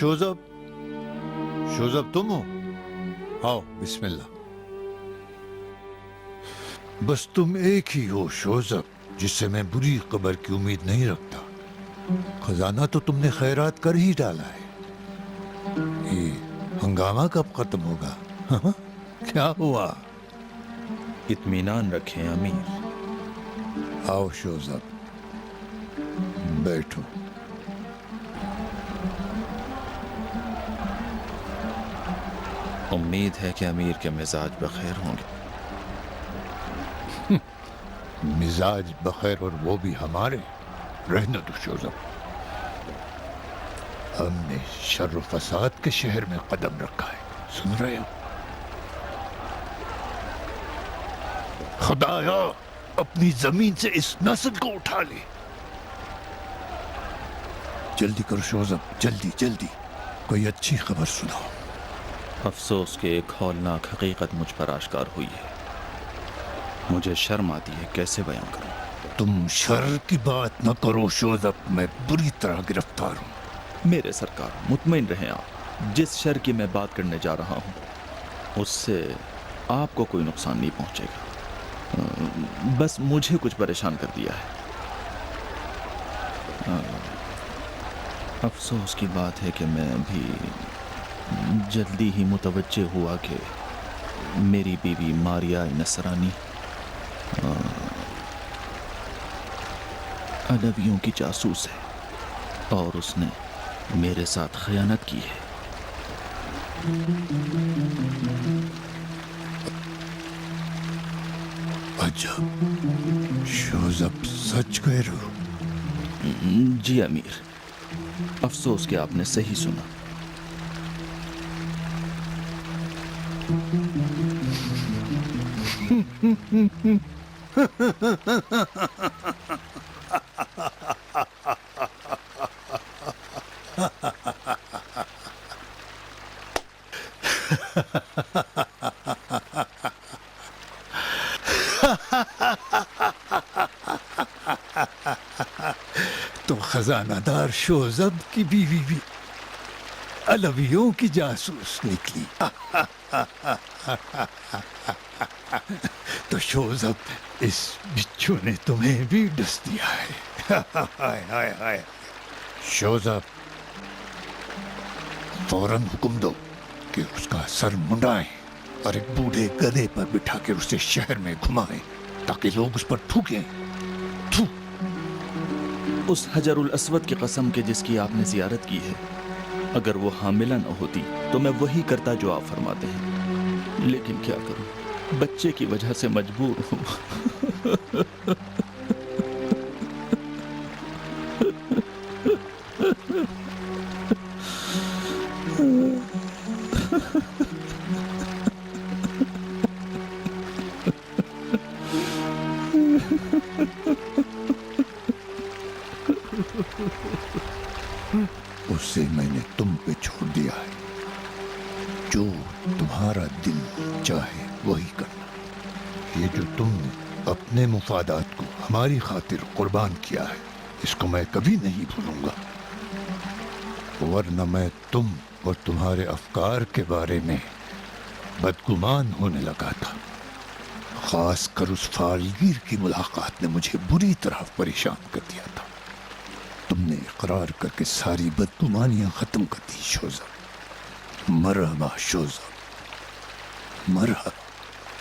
शोजब, शोजब तुम हो? आओ, बिस्मिल्लाह। बस तुम एक ही हो शोजब, जिससे मैं बुरी खबर की उम्मीद नहीं रखता। खजाना तो तुमने खैरात कर ही डाला है। ये हंगामा कब खत्म होगा? हाँ? क्या हुआ? इत्मीनान रखें अमीर। आओ शोजब, बैठो। उम्मीद है कि अमीर के मिजाज बखैर होंगे। मिजाज बखैर और वो भी हमारे? रहने दो शोजब। हमने शर व फसाद के शहर में कदम रखा है, सुन रहे हो? खुदाया अपनी जमीन से इस नस्ल को उठा ले। जल्दी करो शोजब, जल्दी जल्दी, कोई अच्छी खबर सुनाओ। अफसोस कि एक हौलनाक हकीकत मुझ पर आश्कार हुई है। मुझे शर्म आती है, कैसे बयां करूं। तुम शर की बात न करो शोजब, मैं बुरी तरह गिरफ्तार हूं। मेरे सरकार, मुतमईन रहें आप। जिस शर की मैं बात करने जा रहा हूं, उससे आपको कोई नुकसान नहीं पहुंचेगा। बस मुझे कुछ परेशान कर दिया है। अफसोस की बात है कि मैं अभी जल्दी ही मुतवज्जे हुआ कि मेरी बीवी मारिया नसरानी अदवियों की जासूस है और उसने मेरे साथ खयानत की है। अजब, शोजब सच कह रहे हो? जी अमीर, अफसोस कि आपने सही सुना। तो खजानादार शोजब की बीवी भी अलवियों की जासूस निकली। तो शोजब, इस बिच्छू ने तुम्हें भी डस दिया है। हाय हाय हाय। शोजब, फौरन हुक्म दो कि उसका सर मुंडाएं और एक बूढ़े गधे पर बिठा के उसे शहर में घुमाएं, ताकि लोग उस पर थूकें। थू। उस हजरुल अस्वद की कसम के जिसकी आपने जियारत की है, अगर वो हामिला न होती तो मैं वही करता जो आप फरमाते हैं। लेकिन क्या करूं, बच्चे की वजह से मजबूर हूं। उसे मैंने तुम पे छोड़ दिया है। जो तुम्हारा दिल चाहे वही करना। ये जो तुमने अपने मुफादात को हमारी खातिर कुर्बान किया है, इसको मैं कभी नहीं भूलूंगा। वरना मैं तुम और तुम्हारे अफकार के बारे में बदगुमान होने लगा था। खास कर उस फालगीर की मुलाकात ने मुझे बुरी तरह परेशान कर दिया था। तुमने इकरार करके सारी बदगुमानियां खत्म कर दी शोजब। मरहबा शोजब, मरहबा।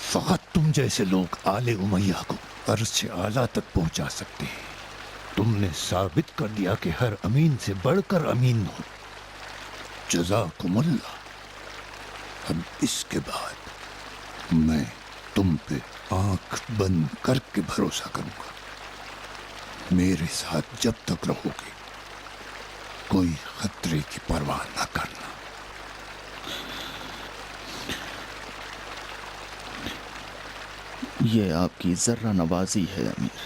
फकत तुम जैसे लोग आले उमैया को अर्श से आला तक पहुंचा सकते हैं। तुमने साबित कर दिया कि हर अमीन से बढ़कर अमीन हो। जज़ाकुमुल्लाह। अब इसके बाद मैं तुम पे आंख बंद करके भरोसा करूंगा। मेरे साथ जब तक रहोगे, कोई खतरे की परवाह न करना। ये आपकी जर्रा नवाजी है अमीर।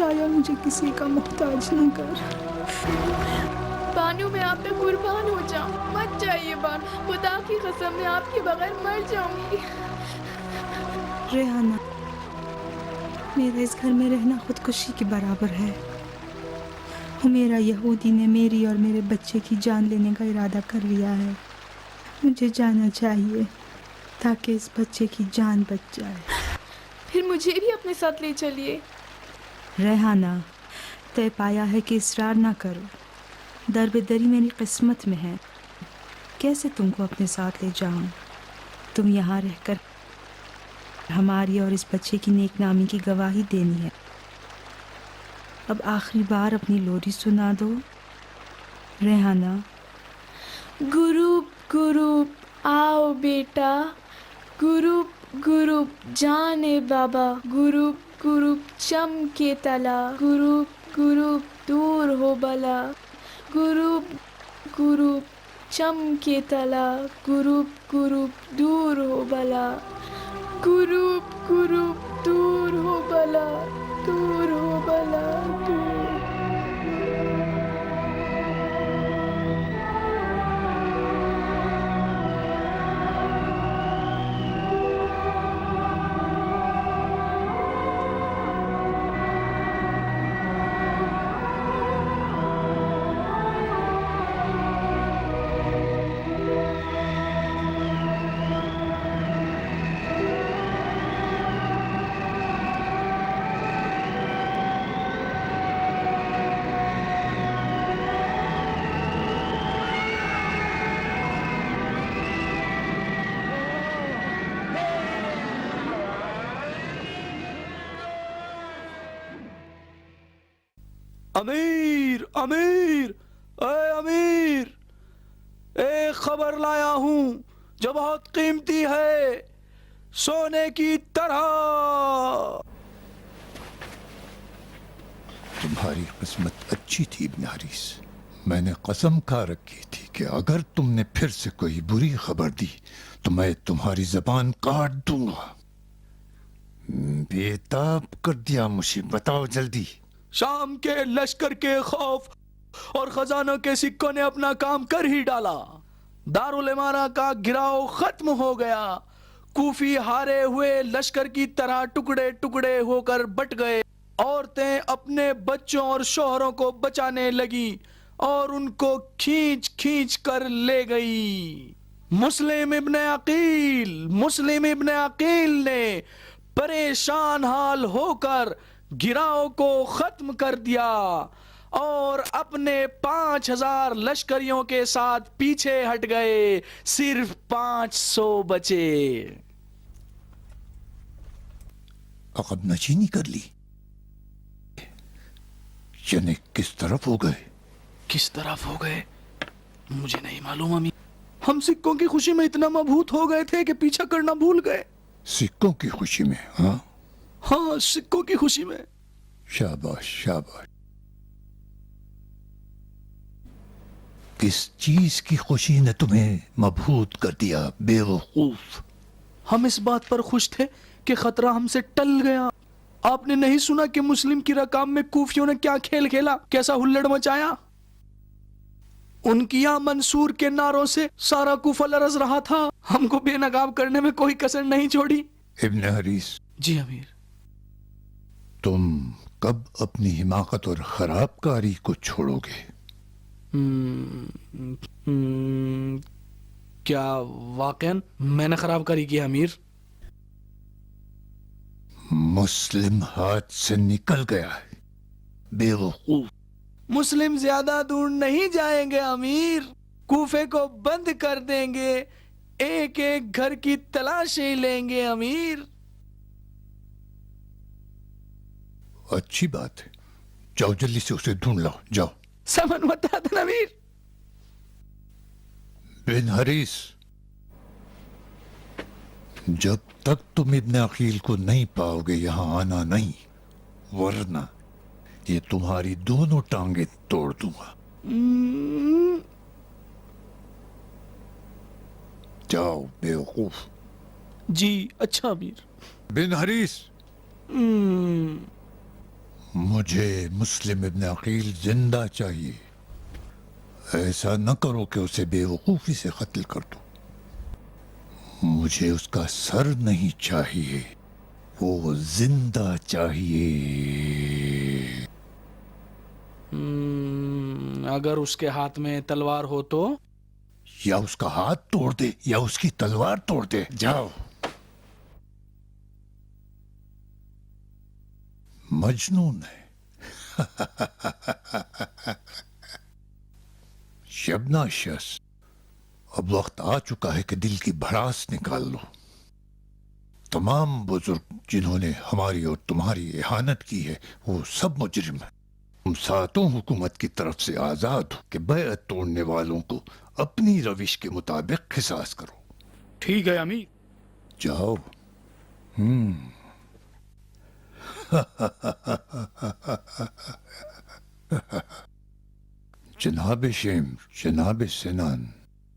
खुदाया मुझे किसी का मोहताज न कर। बानू, मैं आप पे कुर्बान हो जाऊं, मत जाइए बानू, खुदा की कसम मैं आपके बगैर मर जाऊंगी। रेहाना, मेरा इस घर में रहना खुदकुशी के बराबर है। हुमेरा यहूदी ने मेरी और मेरे बच्चे की जान लेने का इरादा कर लिया है। मुझे जाना चाहिए ताकि इस बच्चे की जान बच जाए। फिर मुझे भी अपने साथ ले चलिए। रेहाना, तय पाया है कि इसरार ना करो। दरबेदरी मेरी किस्मत में है। कैसे तुमको अपने साथ ले जाऊं? तुम यहाँ रहकर हमारी और इस बच्चे की नेकनामी की गवाही देनी है। अब आखिरी बार अपनी लोरी सुना दो रेहाना। गुरूप गुरूप आओ बेटा, गुरूप गुरूप जाने बाबा, गुरूप गुरूप चमके तला, गुरूप गुरूप दूर हो बला, गुरूप गुरूप चमके तला, गुरूप गुरूप दूर हो बला, गुरूप गुरूप दूर हो बला, दूर हो बला, दूर। अमीर, अमीर, ए अमीर, एक खबर लाया हूं जो बहुत कीमती है, सोने की तरह। तुम्हारी किस्मत अच्छी थी इब्न हारिस। मैंने कसम खा रखी थी कि अगर तुमने फिर से कोई बुरी खबर दी तो मैं तुम्हारी जबान काट दूंगा। बेताब कर दिया मुझे, बताओ जल्दी। शाम के लश्कर के खौफ और खजानों के सिक्कों ने अपना काम कर ही डाला। दारुल इमारा का घिराव खत्म हो गया। कूफी हारे हुए लश्कर की तरह टुकड़े टुकड़े होकर बट गए। औरतें अपने बच्चों और शोहरों को बचाने लगी और उनको खींच खींच कर ले गई। मुस्लिम इब्न अकील ने परेशान हाल होकर गिराव को खत्म कर दिया और अपने 5000 लश्करियों के साथ पीछे हट गए। सिर्फ 500 बचे। अकब नशीनी कर ली, यानी किस तरफ हो गए? किस तरफ हो गए मुझे नहीं मालूम अमीर। हम सिक्कों की खुशी में इतना मबहूत हो गए थे कि पीछा करना भूल गए। सिक्कों की खुशी में? हाँ हाँ, सिक्कों की खुशी में। शाबाश शाबाश। किस चीज की खुशी ने तुम्हें मबहूत कर दिया बेवकूफ? हम इस बात पर खुश थे कि खतरा हमसे टल गया। आपने नहीं सुना कि मुस्लिम की रकाम में कूफियों ने क्या खेल खेला, कैसा हुल्लड़ मचाया? उनकी मंसूर के नारों से सारा कूफा लरज रहा था। हमको बेनकाब करने में कोई कसर नहीं छोड़ी। इब्न हारिस, जी अमीर। तुम कब अपनी हिमाकत और खराबकारी को छोड़ोगे? क्या वाकई मैंने खराबकारी की अमीर? मुस्लिम हाथ से निकल गया है बेवकूफ। मुस्लिम ज्यादा दूर नहीं जाएंगे अमीर। कूफे को बंद कर देंगे, एक एक घर की तलाशी लेंगे अमीर। अच्छी बात है, जाओ जल्दी से उसे ढूंढ लाओ, जाओ। समन बताते अमीर। बिन हरीस, जब तक तुम इब्न अकील को नहीं पाओगे यहां आना नहीं, वरना ये तुम्हारी दोनों टांगे तोड़ दूंगा। जाओ बेवकूफ। जी अच्छा अमीर। बिन हरीस, मुझे मुस्लिम इब्न अकील जिंदा चाहिए। ऐसा न करो कि उसे बेवकूफ़ी से कत्ल कर दो। मुझे उसका सर नहीं चाहिए, वो जिंदा चाहिए। अगर उसके हाथ में तलवार हो तो? या उसका हाथ तोड़ दे या उसकी तलवार तोड़ दे। जाओ। मजनून है। शबना शस, अब वक्त आ चुका है कि दिल की भड़ास निकाल लो। तमाम बुजुर्ग जिन्होंने हमारी और तुम्हारी इहानत की है वो सब मुजरिम हैं। तुम सातों हुकूमत की तरफ से आजाद हो कि बैअत तोड़ने वालों को अपनी रविश के मुताबिक खिसास करो। ठीक है अमीर। जाओ। जनाब शेम, जनाब सिनान,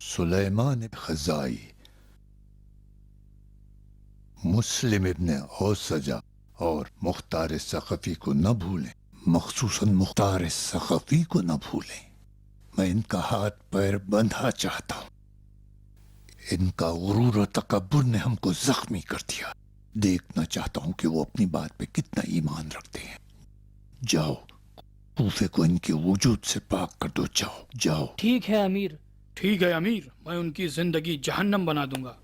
सुलेमान खजाई, मुस्लिम इब्न औसजा और मुख्तार सखफी को न भूलें, मखसूसन मुख्तार सखफी को न भूलें। मैं इनका हाथ पैर बंधा चाहता हूं। इनका गुरूर और तकब्बुर ने हमको जख्मी कर दिया। देखना चाहता हूं कि वो अपनी बात पे कितना ईमान रखते हैं। जाओ, कूफे को इनके वजूद से पाक कर दो। जाओ जाओ। ठीक है अमीर। ठीक है अमीर, मैं उनकी जिंदगी जहन्नम बना दूंगा।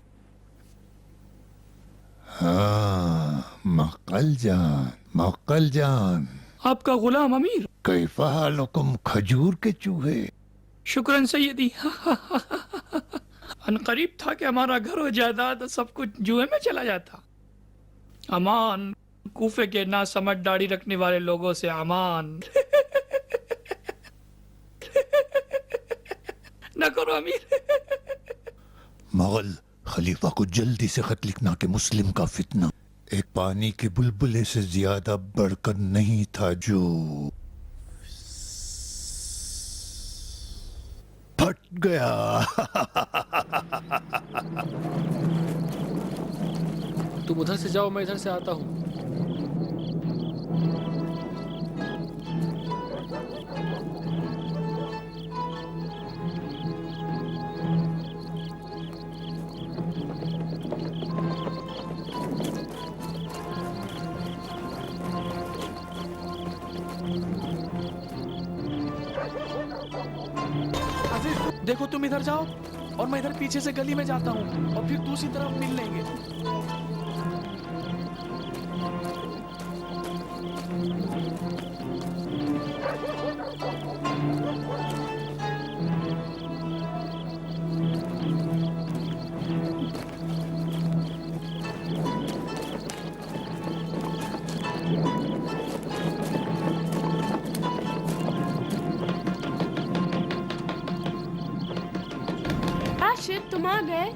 हाँ, मक्कल जान, मक्कल जान। आपका गुलाम अमीर। कैफा हालुकुम खजूर के चूहे। शुक्रन सैयदी। अनकरीब था कि हमारा घर और जायदाद सब कुछ जुए में चला जाता। अमान, कूफे के ना समझ दाढ़ी रखने वाले लोगों से अमान। न करो अमीर। मुगल खलीफा को जल्दी से खत लिखना कि मुस्लिम का फितना एक पानी के बुलबुले से ज्यादा बढ़कर नहीं था जो फट गया। तुम उधर से जाओ, मैं इधर से आता हूँ। देखो, तुम इधर जाओ और मैं इधर पीछे से गली में जाता हूँ और फिर दूसरी तरफ मिल लेंगे। राशिद, तुम आ गए?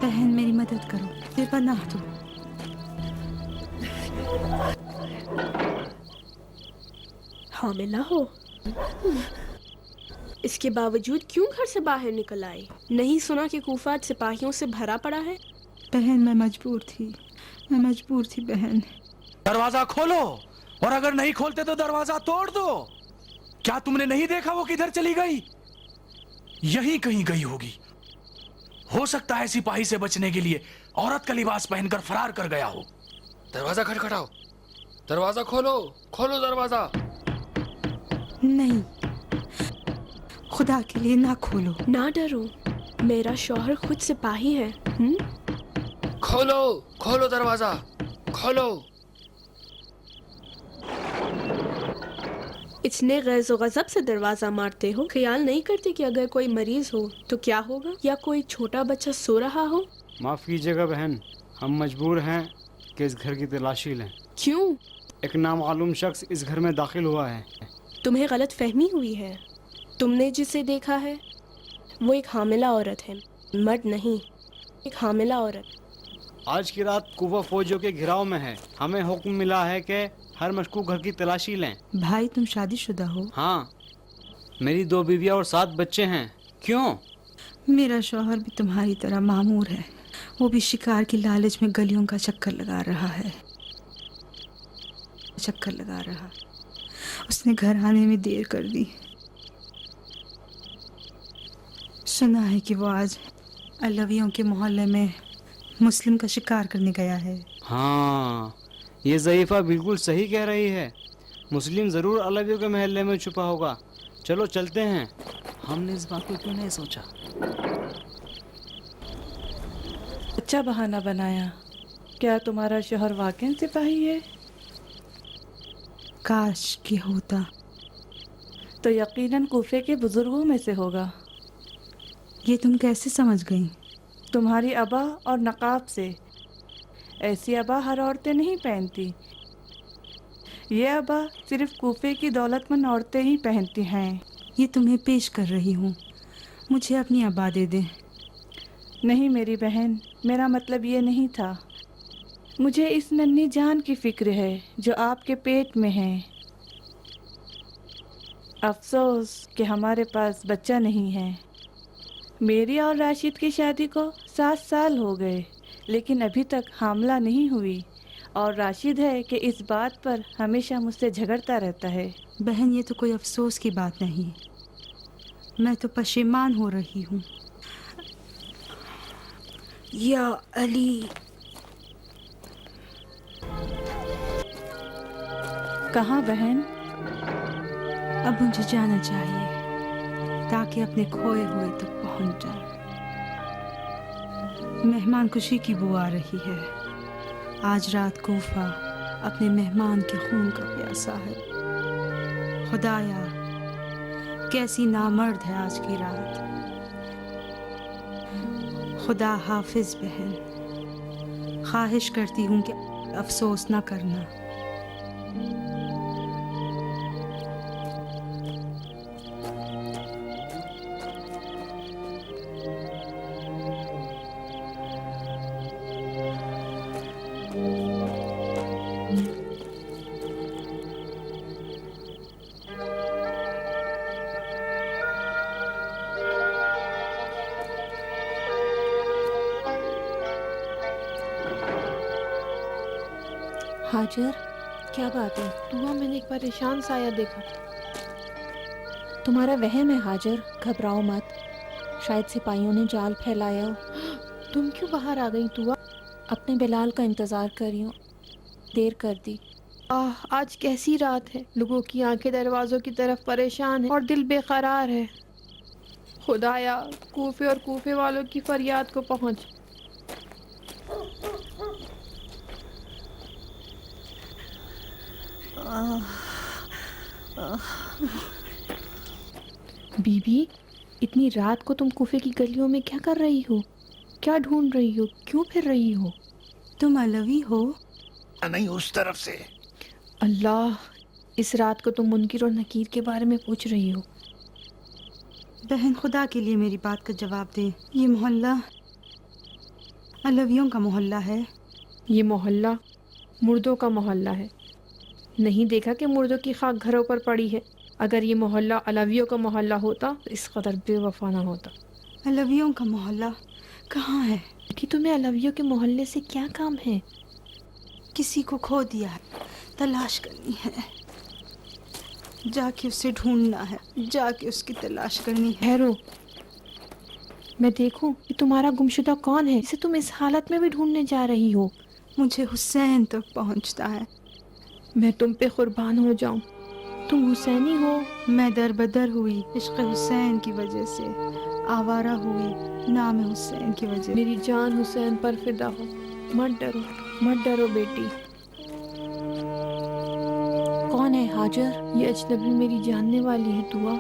बहन मेरी मदद करो, मेरे पनाह दो। हामिला हो? इसके बावजूद क्यों घर से बाहर निकल आई? नहीं सुना कि कूफा सिपाहियों से भरा पड़ा है? बहन मैं मजबूर थी बहन। दरवाजा खोलो, और अगर नहीं खोलते तो दरवाजा तोड़ दो। क्या तुमने नहीं देखा वो किधर चली गई? यहीं कहीं गई होगी। हो सकता है सिपाही से बचने के लिए औरत का लिबास पहनकर फरार कर गया हो। दरवाजा खटखटाओ, दरवाजा खोलो, खोलो दरवाजा। नहीं, खुदा के लिए ना खोलो। ना डरो, मेरा शौहर खुद सिपाही है। खोलो, खोलो दरवाजा, खोलो। इतने गैज़ो गज़ब से दरवाजा मारते हो, ख्याल नहीं करते कि अगर कोई मरीज हो तो क्या होगा, या कोई छोटा बच्चा सो रहा हो? माफ़ कीजिएगा बहन, हम मजबूर हैं कि इस घर की तलाशी लें। क्यों? एक नामालूम शख्स इस घर में दाखिल हुआ है। तुम्हें गलत फहमी हुई है। तुमने जिसे देखा है वो एक हामिला औरत है, मर्द नहीं, एक हामिला औरत। आज की रात कुफा फौजियों के घिराव में है। हमें हुक्म मिला है कि हर मशकूक घर की तलाशी लें। भाई तुम शादीशुदा हो? हाँ, मेरी 2 बीवियाँ और 7 बच्चे हैं। क्यों? मेरा शौहर भी तुम्हारी तरह मामूर है। वो भी शिकार की लालच में गलियों का चक्कर लगा रहा है। चक्कर लगा रहा। उसने घर आने में देर कर दी। सुना है कि वो आज अलवियों के मोहल्ले में मुस्लिम का शिकार करने गया है। हाँ, ये ज़ईफ़ा बिल्कुल सही कह रही है। मुस्लिम ज़रूर अलवियों के महल्ले में छुपा होगा। चलो चलते हैं। हमने इस बात को क्यों नहीं सोचा? अच्छा बहाना बनाया। क्या तुम्हारा शोहर वाकई सिपाही है? काश कि होता। तो यकीनन कूफे के बुजुर्गों में से होगा। ये तुम कैसे समझ गई? तुम्हारी अबा और नकाब से। ऐसी अबा हर औरतें नहीं पहनती। ये अबा सिर्फ कूफे की दौलतमंद औरतें ही पहनती हैं। ये तुम्हें पेश कर रही हूँ। मुझे अपनी अबा दे दे। नहीं मेरी बहन, मेरा मतलब ये नहीं था। मुझे इस नन्ही जान की फिक्र है जो आपके पेट में है। अफसोस कि हमारे पास बच्चा नहीं है। मेरी और राशिद की शादी को 7 साल हो गए, लेकिन अभी तक हामला नहीं हुई। और राशिद है कि इस बात पर हमेशा मुझसे झगड़ता रहता है। बहन, ये तो कोई अफसोस की बात नहीं। मैं तो पशेमान हो रही हूँ। या अली। कहाँ बहन? अब मुझे जाना चाहिए ताकि अपने खोए हुए तक पहुंच जाऊं। मेहमान खुशी की बू आ रही है। आज रात कूफा अपने मेहमान के खून का प्यासा है। खुदाया, कैसी नामर्द है आज की रात। खुदा हाफिज बहन, ख्वाहिश करती हूँ कि अफसोस ना करना। हाजिर, क्या बात है? दुआ, मैंने एक परेशान साया देखा। तुम्हारा वहम है हाजिर, घबराओ मत। शायद सिपाहियों ने जाल फैलाया हो। तुम क्यों बाहर आ गई दुआ? अपने बिलाल का इंतज़ार कर रही हूँ, देर कर दी। आज कैसी रात है। लोगों की आंखें दरवाज़ों की तरफ परेशान है और दिल बेकरार है। खुदाया, कूफे और कूफे वालों की फरियाद को पहुँच। बीबी, इतनी रात को तुम कूफे की गलियों में क्या कर रही हो? क्या ढूंढ रही हो? क्यों फिर रही हो? तुम अलवी हो? नहीं, उस तरफ से। अल्लाह, इस रात को तुम मुनकिर और नकीर के बारे में पूछ रही हो। बहन, खुदा के लिए मेरी बात का जवाब दे। ये मोहल्ला अलवियों का मोहल्ला है। ये मोहल्ला मुर्दों का मोहल्ला है। नहीं देखा कि मुर्दों की खाक घरों पर पड़ी है। अगर ये मोहल्ला अलवियों का मोहल्ला होता तो इस कदर बेवफा ना होता। अलवियों का मोहल्ला कहाँ है? कि तुम्हें अलवियों के मोहल्ले से क्या काम है? किसी को खो दिया है, तलाश करनी है। जाके उसे ढूंढना है, जाके उसकी तलाश करनी है। ठहरो, मैं देखूं कि तुम्हारा गुमशुदा कौन है जिसे तुम इस हालत में भी ढूंढने जा रही हो। मुझे हुसैन तक पहुंचता है। मैं तुम पे कुर्बान हो जाऊं। तुम हुसैनी हो। मैं दर बदर हुई इश्क़ हुसैन की वजह से, आवारा हुई नाम हुसैन की वजह। मेरी जान हुसैन पर फिदा हो। मत डरो, मत डरो बेटी। कौन है हाजिर? ये अजनबी मेरी जानने वाली है दुआ।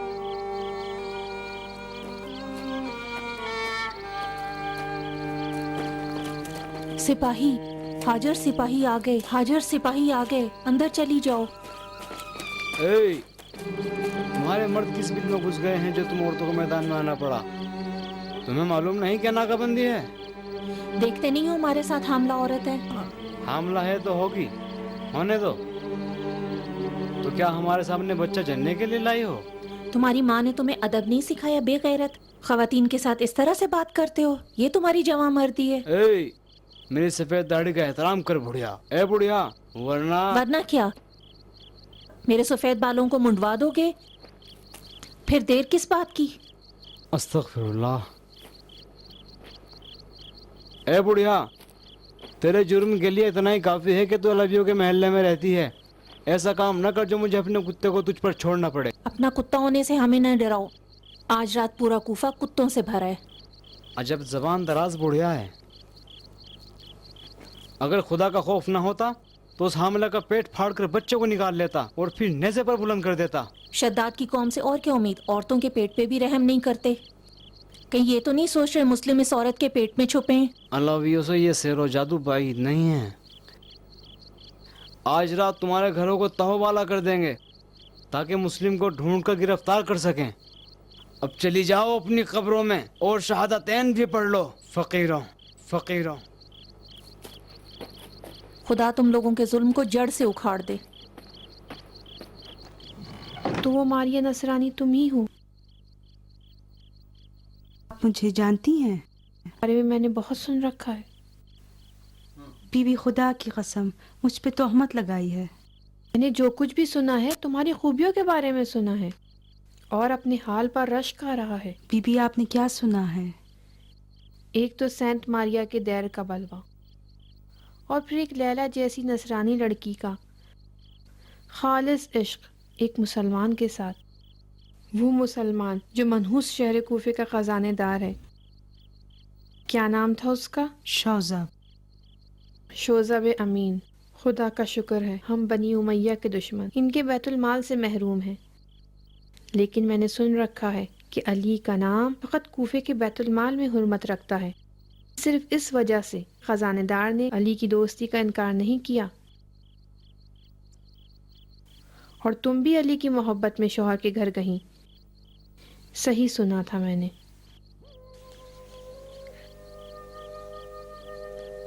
सिपाही, हाजिर सिपाही आ गए। हाजिर सिपाही आ गए, अंदर चली जाओ। ए, तुम्हारे मर्द किस बिल में घुस गए हैं जो तुम औरतों को मैदान में आना पड़ा? तुम्हें मालूम नहीं क्या नाकाबंदी है? देखते नहीं हो हमारे साथ हामला औरत है। हामला है तो होगी, होने दो। तो क्या हमारे सामने बच्चा जनने के लिए लाई हो? तुम्हारी माँ ने तुम्हें अदब नहीं सिखाया बेगैरत? खवातीन के साथ इस तरह से बात करते हो, ये तुम्हारी जवां मर्दी है। ए, मेरी सफेद दाढ़ी का एहतराम कर बुढ़िया। ए बुढ़िया, वरना वरना क्या? میرے سفید بالوں کو منڈوا دو گے؟ پھر دیر کس بات کی؟ استغفر اللہ. اے بڑھیا، تیرے جرم کے لیے اتنا ہی کافی ہے کہ تو علویوں کے محلے میں رہتی ہے. ایسا کام نہ کر جو مجھے اپنے کتے کو تجھ پر چھوڑنا پڑے. اپنا کتا ہونے سے ہمیں نہ ڈراؤ. آج رات پورا کوفہ کتوں سے بھرا ہے. عجب زبان دراز بڑھیا ہے. اگر خدا کا خوف نہ ہوتا تو اس حاملہ کا پیٹ پھاڑ کر بچوں کو نکال لیتا اور پھر نیزے پر بلند کر دیتا. شداد کی قوم سے اور کیا امید؟ عورتوں کے پیٹ پہ بھی رحم نہیں کرتے. کہیں یہ تو نہیں سوچ رہے مسلم اس عورت کے پیٹ میں چھپے ہیں؟ علویوں سے یہ سحر و جادو بعید نہیں ہے. آج رات تمہارے گھروں کو تہو والا کر دیں گے تاکہ مسلم کو ڈھونڈ کر گرفتار کر سکیں. اب چلی جاؤ اپنی قبروں میں اور شہادتین بھی پڑھ لو. فقیروں فقیروں. خدا تم لوگوں کے ظلم کو جڑ سے اکھاڑ دے. تو وہ ماریہ نصرانی تم ہی ہو؟ آپ مجھے جانتی ہیں؟ بارے میں نے بہت سن رکھا ہے. بی بی خدا کی قسم مجھ پہ تہمت لگائی ہے. میں نے جو کچھ بھی سنا ہے تمہاری خوبیوں کے بارے میں سنا ہے اور اپنے حال پر رشک آ رہا ہے. بی بی آپ نے کیا سنا ہے؟ ایک تو سینٹ ماریا کے دیر کا بلوہ، اور پھر ایک لیلا جیسی نصرانی لڑکی کا خالص عشق ایک مسلمان کے ساتھ. وہ مسلمان جو منحوس شہر کوفے کا خزانے دار ہے. کیا نام تھا اس کا؟ شوذب امین. خدا کا شکر ہے ہم بنی امیہ کے دشمن ان کے بیت المال سے محروم ہیں. لیکن میں نے سن رکھا ہے کہ علی کا نام فقط کوفے کے بیت المال میں حرمت رکھتا ہے. صرف اس وجہ سے خزانے دار نے علی کی دوستی کا انکار نہیں کیا. اور تم بھی علی کی محبت میں شوہر کے گھر گئیں. صحیح سنا تھا میں نے.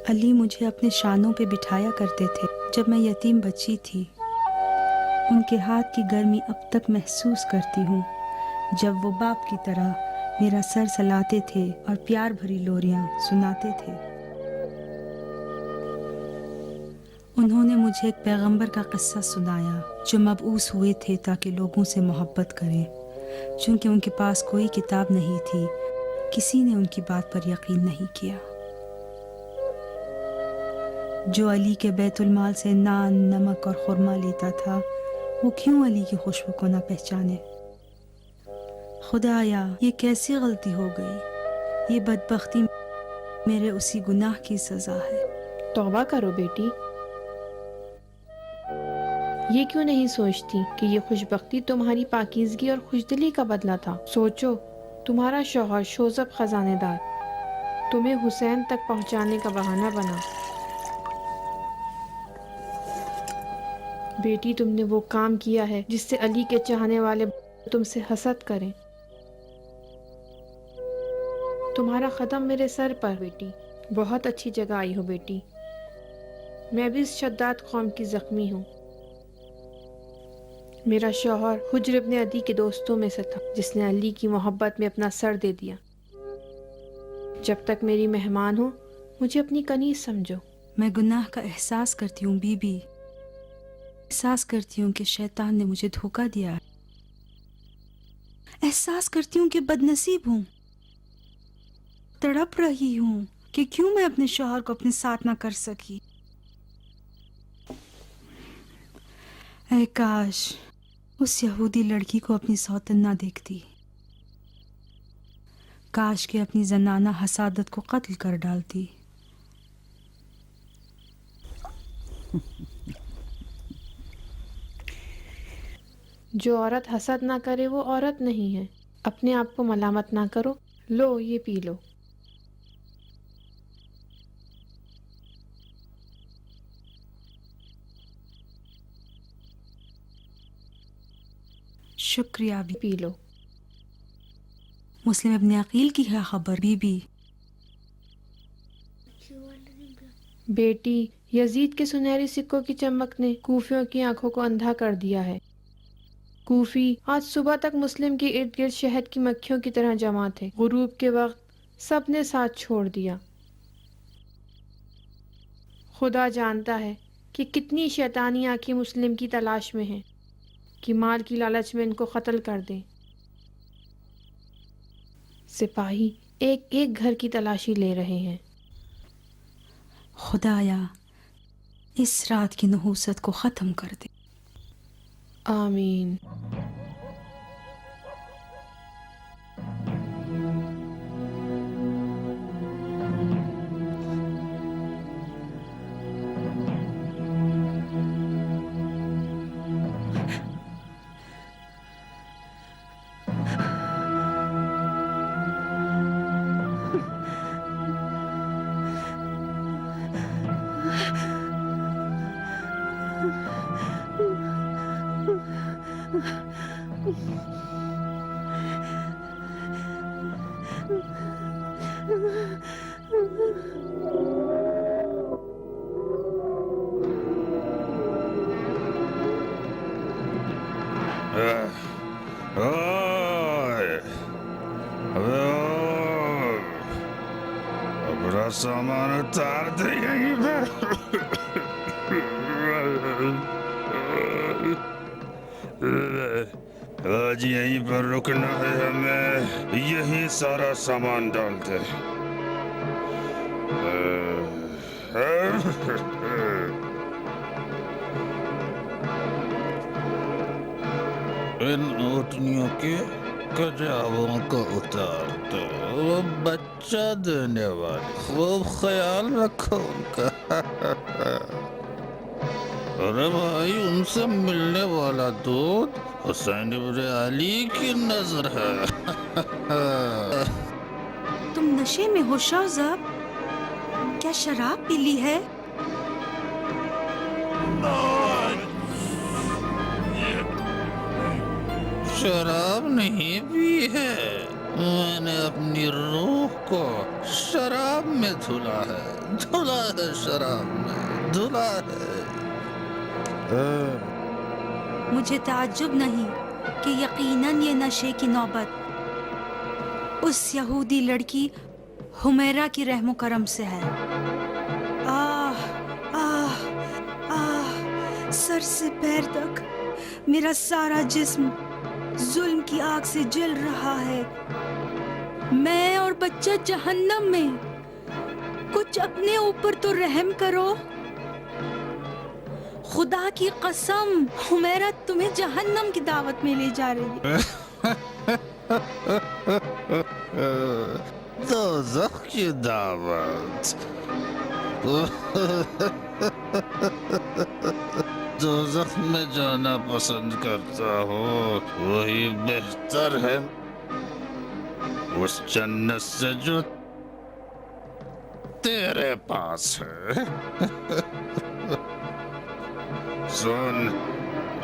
علی مجھے اپنے شانوں پہ بٹھایا کرتے تھے جب میں یتیم بچی تھی. ان کے ہاتھ کی گرمی اب تک محسوس کرتی ہوں جب وہ باپ کی طرح میرا سر سلاتے تھے اور پیار بھری لوریاں سناتے تھے. انہوں نے مجھے ایک پیغمبر کا قصہ سنایا جو مبعوث ہوئے تھے تاکہ لوگوں سے محبت کریں. چونکہ ان کے پاس کوئی کتاب نہیں تھی کسی نے ان کی بات پر یقین نہیں کیا. جو علی کے بیت المال سے نان، نمک اور خرما لیتا تھا وہ کیوں علی کی خوشبو کو نہ پہچانے؟ خدایا یہ کیسی غلطی ہو گئی؟ یہ بدبختی میرے اسی گناہ کی سزا ہے. توبہ کرو بیٹی. یہ کیوں نہیں سوچتی کہ یہ خوشبختی تمہاری پاکیزگی اور خوشدلی کا بدلہ تھا؟ سوچو تمہارا شوہر شوذب خزانے دار تمہیں حسین تک پہنچانے کا بہانہ بنا. بیٹی تم نے وہ کام کیا ہے جس سے علی کے چاہنے والے تم سے حسد کریں. تمہارا قدم میرے سر پر بیٹی. بہت اچھی جگہ آئی ہو بیٹی. میں بھی اس شداد قوم کی زخمی ہوں. میرا شوہر حجر ابن عدی کے دوستوں میں سے تھا جس نے علی کی محبت میں اپنا سر دے دیا. جب تک میری مہمان ہو مجھے اپنی کنیز سمجھو. میں گناہ کا احساس کرتی ہوں بی بی. احساس کرتی ہوں کہ شیطان نے مجھے دھوکہ دیا. احساس کرتی ہوں کہ بد نصیب ہوں. تڑپ رہی ہوں کہ کیوں میں اپنے شوہر کو اپنے ساتھ نہ کر سکی. اے کاش اس یہودی لڑکی کو اپنی سوتن نہ دیکھتی. کاش کہ اپنی زنانہ حسادت کو قتل کر ڈالتی. جو عورت حسد نہ کرے وہ عورت نہیں ہے. اپنے آپ کو ملامت نہ کرو. لو یہ پی لو. شکریہ پی لو. مسلم ابن عقیل کی ہے خبر بی بی؟ بیٹی یزید کے سنہری سکوں کی چمک نے کوفیوں کی آنکھوں کو اندھا کر دیا ہے. کوفی آج صبح تک مسلم کے ارد گرد شہد کی مکھیوں کی طرح جمع تھے. غروب کے وقت سب نے ساتھ چھوڑ دیا. خدا جانتا ہے کہ کتنی شیطانی آنکھیں مسلم کی تلاش میں ہیں. کہ مال کی لالچ میں ان کو قتل کر دیں۔ سپاہی ایک ایک گھر کی تلاشی لے رہے ہیں۔ خدایا اس رات کی نحوست کو ختم کر دے۔ آمین۔ अपना सामान उतार दे यहीं पर। आज यहीं पर रुकना है हमें, यहीं सारा सामान डाल दे। इन ऊँटनियों के कजावों को उतार दो, वो बच्चा देने वाले, खूब ख्याल रखो उनका। अरे भाई, उनसे मिलने वाला दूध हुसैन इब्न अली की नजर है। तुम नशे में हो शाहज़ाब? क्या शराब पी ली है? शराब नहीं पी है, मैंने अपनी रूह को शराब में धुला है शराब में धुला है। मुझे ताज्जुब नहीं कि यकीनन ये नशे की नौबत उस यहूदी लड़की हुमैरा की रहमो करम से है। आह आह आह, सर से पैर तक मेरा सारा जिस्म जुल्म की आग से जल रहा है। मैं और बच्चा जहन्नम में। कुछ अपने ऊपर तो रहम करो। खुदा की कसम, हुमैरा तुम्हें जहन्नम की दावत में ले जा रही है। दोज़ख की दावत। दोज़ख में जाना पसंद करता हूँ, वही बेहतर है उस जन्नत से जो तेरे पास है। सुन,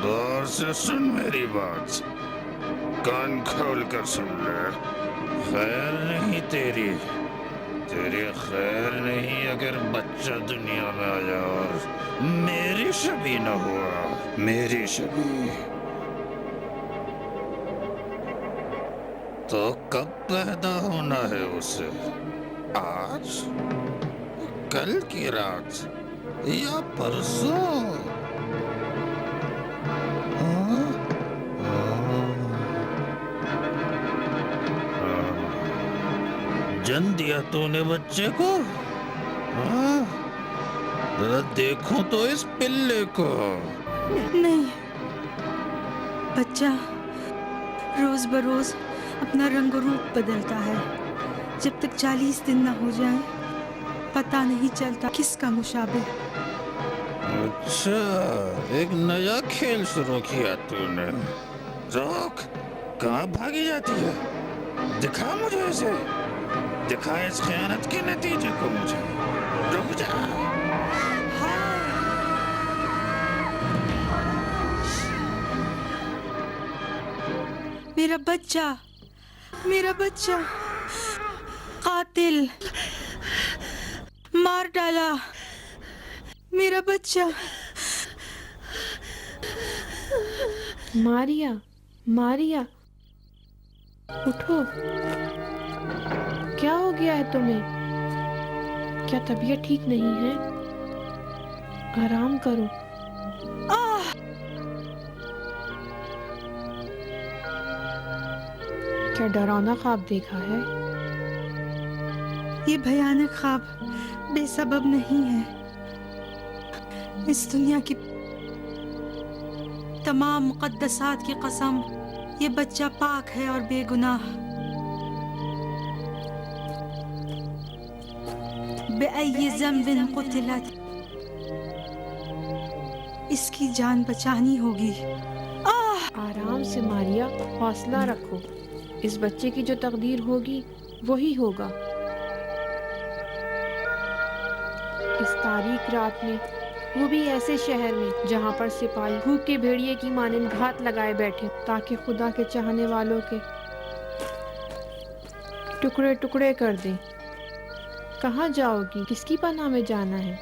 गौर से सुन मेरी बात, कान खोल कर सुन ले। खैर नहीं तेरी खैर नहीं अगर बच्चा दुनिया में आया और मेरी शबी न हुआ। मेरी शबी तो कब पैदा होना है उसे? आज, कल की रात या परसों? जन्म दिया तूने बच्चे को? जरा देखो तो इस पिल्ले को। नहीं, बच्चा रोज बरोज अपना रंग रूप बदलता है। जब तक 40 दिन न हो जाए पता नहीं चलता किसका मुशाबे। अच्छा, एक नया खेल शुरू किया तूने। रोक, कहाँ भागी जाती है? दिखा मुझे इसे, दिखा इस खयानत के नतीजे को मुझे। रुक जा। मेरा बच्चा, मेरा बच्चा, कातिल मार डाला मेरा बच्चा। मारिया, मारिया, उठो। क्या हो गया है तुम्हें? क्या तबीयत ठीक नहीं है? आराम करो। کیا ڈراؤنا خواب دیکھا ہے؟ یہ بھیانک خواب بے سبب نہیں ہے. اس دنیا کی تمام مقدسات کی قسم، یہ بچہ پاک ہے اور بے گناہ. بأي ذنب قتلت، اس کی جان بچانی ہوگی. آرام سے ماریا، حوصلہ رکھو. اس بچے کی جو تقدیر ہوگی وہی ہوگا. اس تاریک رات میں، وہ بھی ایسے شہر میں جہاں پر سپاہی بھوک کے بھیڑیے کی مانند گھات لگائے بیٹھے تاکہ خدا کے چاہنے والوں کے ٹکڑے ٹکڑے کر دیں. کہاں جاؤ گی؟ کس کی پناہ میں جانا ہے؟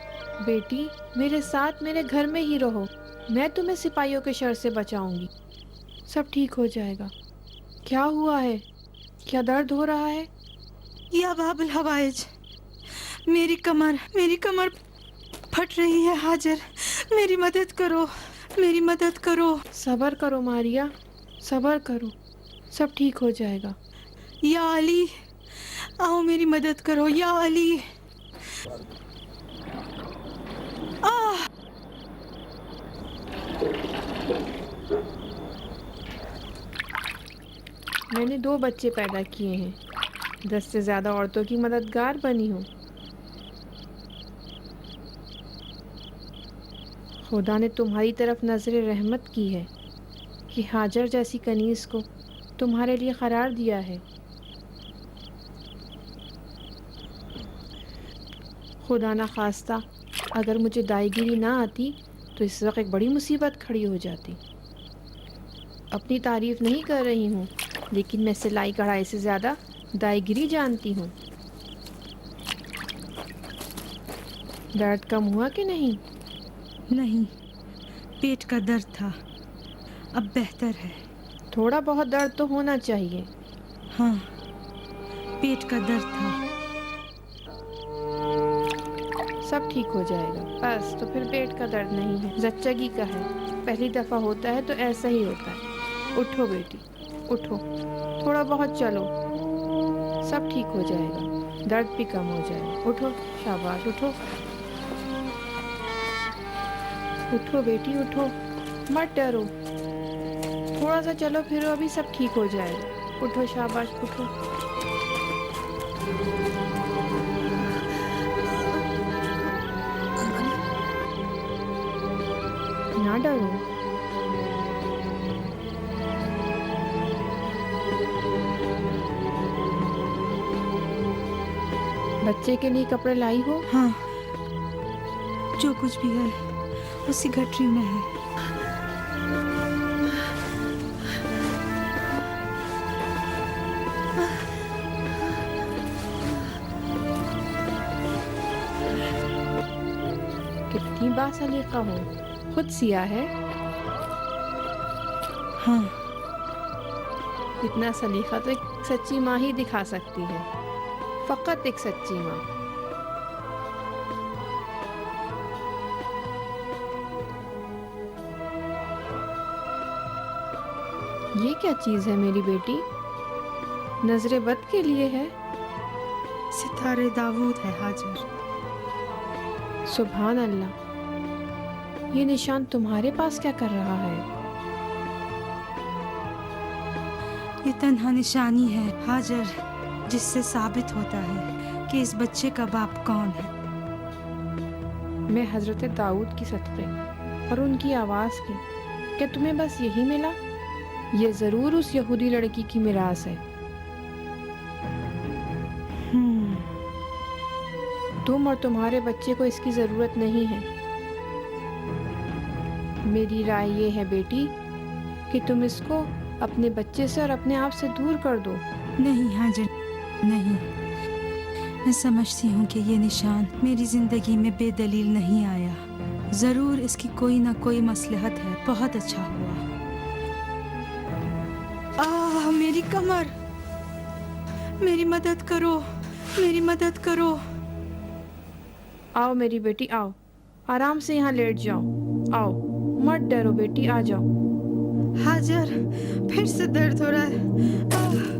بیٹی، میرے ساتھ میرے گھر میں ہی رہو. میں تمہیں سپاہیوں کے شر سے بچاؤں گی. سب ٹھیک ہو جائے گا. کیا ہوا ہے؟ کیا درد ہو رہا ہے؟ یا باب الحوائج، میری کمر پھٹ رہی ہے. حاجر، میری مدد کرو، میری مدد کرو. صبر کرو ماریا، صبر کرو. سب ٹھیک ہو جائے گا. یا علی، آؤ میری مدد کرو. یا علی. میں نے 2 بچے پیدا کیے ہیں. 10 سے زیادہ عورتوں کی مددگار بنی ہوں. خدا نے تمہاری طرف نظر رحمت کی ہے کہ ہاجر جیسی کنیز کو تمہارے لیے قرار دیا ہے. خدا نہ خواستہ اگر مجھے دائی گیری نہ آتی تو اس وقت ایک بڑی مصیبت کھڑی ہو جاتی. اپنی تعریف نہیں کر رہی ہوں، لیکن میں سلائی کڑھائی سے زیادہ دائی گیری جانتی ہوں. درد کم ہوا کہ نہیں؟ نہیں، پیٹ کا درد تھا، اب بہتر ہے. تھوڑا بہت درد تو ہونا چاہیے. ہاں، پیٹ کا درد تھا. سب ٹھیک ہو جائے گا. بس تو پھر پیٹ کا درد نہیں ہے، زچگی کا ہے. پہلی دفعہ ہوتا ہے تو ایسا ہی ہوتا ہے. اٹھو بیٹی، اٹھو. تھوڑا بہت چلو، سب ٹھیک ہو جائے گا. درد بھی کم ہو جائے گا. اٹھو، شاباش، اٹھو. اٹھو بیٹی، اٹھو. مت ڈرو. تھوڑا سا چلو پھرو، ابھی سب ٹھیک ہو جائے گا. اٹھو، شاباش، اٹھو. نہ ڈرو. بچے کے لیے کپڑے لائی ہو؟ ہاں، جو کچھ بھی ہے اسی گٹری میں ہے. کتنی باسلیقہ ہو. خود سیا ہے؟ ہاں، اتنا سلیقہ تو ایک سچی ماں ہی دکھا سکتی ہے. فقط ایک سچی ماں. یہ کیا چیز ہے میری بیٹی؟ نظر بد کے لیے ہے؟ ستارے داود ہے حاجر. سبحان اللہ. یہ نشان تمہارے پاس کیا کر رہا ہے؟ یہ تنہا نشانی ہے حاجر، جس سے ثابت ہوتا ہے کہ اس بچے کا باپ کون ہے. میں حضرت داؤد کی صدقے اور ان کی آواز کی، کیا تمہیں بس یہی ملا؟ یہ ضرور اس یہودی لڑکی کی میراث ہے. تم اور تمہارے بچے کو اس کی ضرورت نہیں ہے. میری رائے یہ ہے بیٹی کہ تم اس کو اپنے بچے سے اور اپنے آپ سے دور کر دو. نہیں حاجر، نہیں. میں سمجھتی ہوں کہ یہ نشان میری زندگی میں بے دلیل نہیں آیا. ضرور اس کی کوئی نہ کوئی مصلحت ہے. بہت اچھا ہوا. میری کمر، میری مدد کرو، میری مدد کرو. آؤ میری بیٹی، آؤ. آرام سے یہاں لیٹ جاؤ. آؤ، مت ڈرو بیٹی، آ جاؤ. حاجر، پھر سے درد ہو رہا ہے.